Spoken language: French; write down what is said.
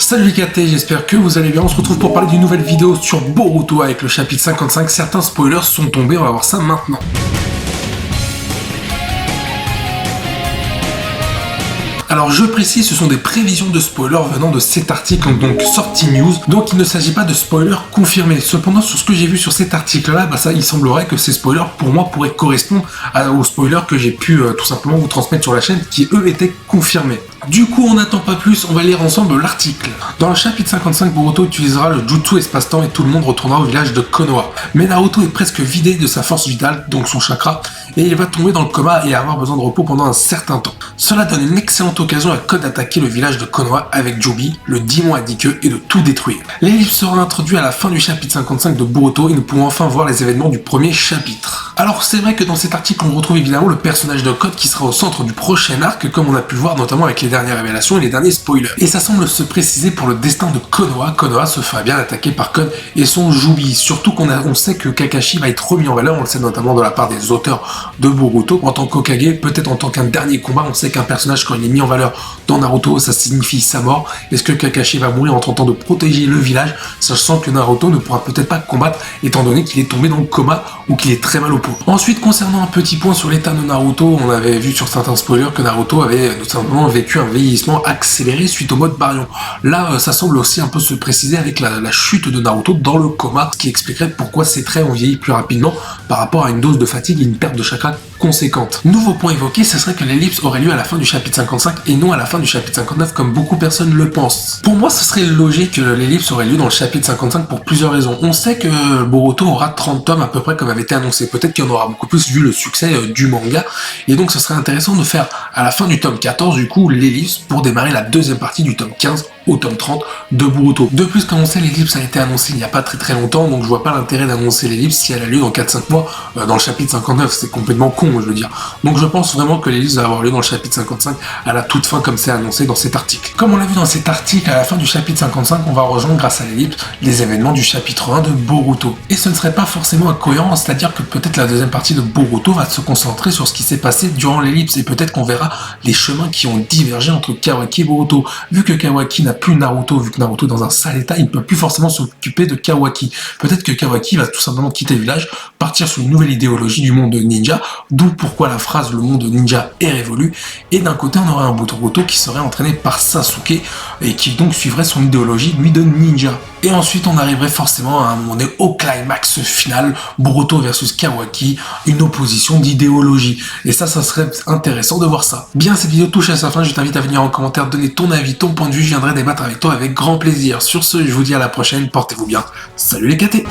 Salut les KT, j'espère que vous allez bien. On se retrouve pour parler d'une nouvelle vidéo sur Boruto avec le chapitre 55. Certains spoilers sont tombés, on va voir ça maintenant. Alors je précise, ce sont des prévisions de spoilers venant de cet article, donc sorti news, donc il ne s'agit pas de spoilers confirmés. Cependant, sur ce que j'ai vu sur cet article-là, il semblerait que ces spoilers, pour moi, pourraient correspondre aux spoilers que j'ai pu tout simplement vous transmettre sur la chaîne, qui eux étaient confirmés. Du coup, on n'attend pas plus, on va lire ensemble l'article. Dans le chapitre 55, Boruto utilisera le jutsu espace-temps et tout le monde retournera au village de Konoha. Mais Naruto est presque vidé de sa force vitale, donc son chakra, et il va tomber dans le coma et avoir besoin de repos pendant un certain temps. Cela donne une excellente occasion à Code d'attaquer le village de Konoha avec Jubi, le démon à 10 queues, et de tout détruire. L'ellipse sera introduit à la fin du chapitre 55 de Boruto et nous pourrons enfin voir les événements du premier chapitre. Alors c'est vrai que dans cet article on retrouve évidemment le personnage de Code qui sera au centre du prochain arc, comme on a pu le voir notamment avec les dernières révélations et les derniers spoilers. Et ça semble se préciser pour le destin de Konoha. Konoha se fera bien attaquer par Code et son Jubi, surtout on sait que Kakashi va être remis en valeur, on le sait notamment de la part des auteurs de Boruto, en tant qu'Hokage, peut-être en tant qu'un dernier combat. On sait qu'un personnage quand il est mis en valeur dans Naruto, ça signifie sa mort. Est-ce que Kakashi va mourir en tentant de protéger le village, sachant que Naruto ne pourra peut-être pas combattre étant donné qu'il est tombé dans le coma ou qu'il est très mal au pot. Ensuite, concernant un petit point sur l'état de Naruto, on avait vu sur certains spoilers que Naruto avait notamment vécu un vieillissement accéléré suite au mode Baryon. Là, ça semble aussi un peu se préciser avec la chute de Naruto dans le coma, ce qui expliquerait pourquoi ses traits ont vieilli plus rapidement par rapport à une dose de fatigue et une perte de chakra conséquente. Nouveau point évoqué, ce serait que l'ellipse aurait lieu à la fin du chapitre 55 et non à la fin du chapitre 59 comme beaucoup de personnes le pensent. Pour moi, ce serait logique que l'ellipse aurait lieu dans le chapitre 55 pour plusieurs raisons. On sait que Boruto aura 30 tomes à peu près comme avait été annoncé. Peut-être qu'il y en aura beaucoup plus vu le succès du manga. Et donc ce serait intéressant de faire à la fin du tome 14 du coup l'ellipse pour démarrer la deuxième partie du tome 15 au tome 30 de Boruto. De plus, comme on sait, l'ellipse a été annoncée il n'y a pas très longtemps, donc je vois pas l'intérêt d'annoncer l'ellipse si elle a lieu dans 4-5 mois dans le chapitre 59, c'est complètement con, je veux dire. Donc je pense vraiment que l'ellipse va avoir lieu dans le chapitre 55 à la toute fin comme c'est annoncé dans cet article. Comme on l'a vu dans cet article, à la fin du chapitre 55, on va rejoindre grâce à l'ellipse les événements du chapitre 1 de Boruto. Et ce ne serait pas forcément incohérent, c'est-à-dire que peut-être la deuxième partie de Boruto va se concentrer sur ce qui s'est passé durant l'ellipse et peut-être qu'on verra les chemins qui ont divergé entre Kawaki et Boruto. Vu que Kawaki n'a plus Naruto, vu que Naruto est dans un sale état, il ne peut plus forcément s'occuper de Kawaki. Peut-être que Kawaki va tout simplement quitter le village, partir sur une nouvelle idéologie du monde ninja, d'où pourquoi la phrase le monde ninja est révolu. Et d'un côté, on aurait un Boruto qui serait entraîné par Sasuke et qui donc suivrait son idéologie, lui, de ninja. Et ensuite, on arriverait forcément à un moment donné au climax final, Boruto versus Kawaki, une opposition d'idéologie. Et ça serait intéressant de voir ça. Bien, cette vidéo touche à sa fin, je t'invite à venir en commentaire, donner ton avis, ton point de vue, je viendrai débattre avec toi avec grand plaisir. Sur ce, je vous dis à la prochaine, portez-vous bien. Salut les KT!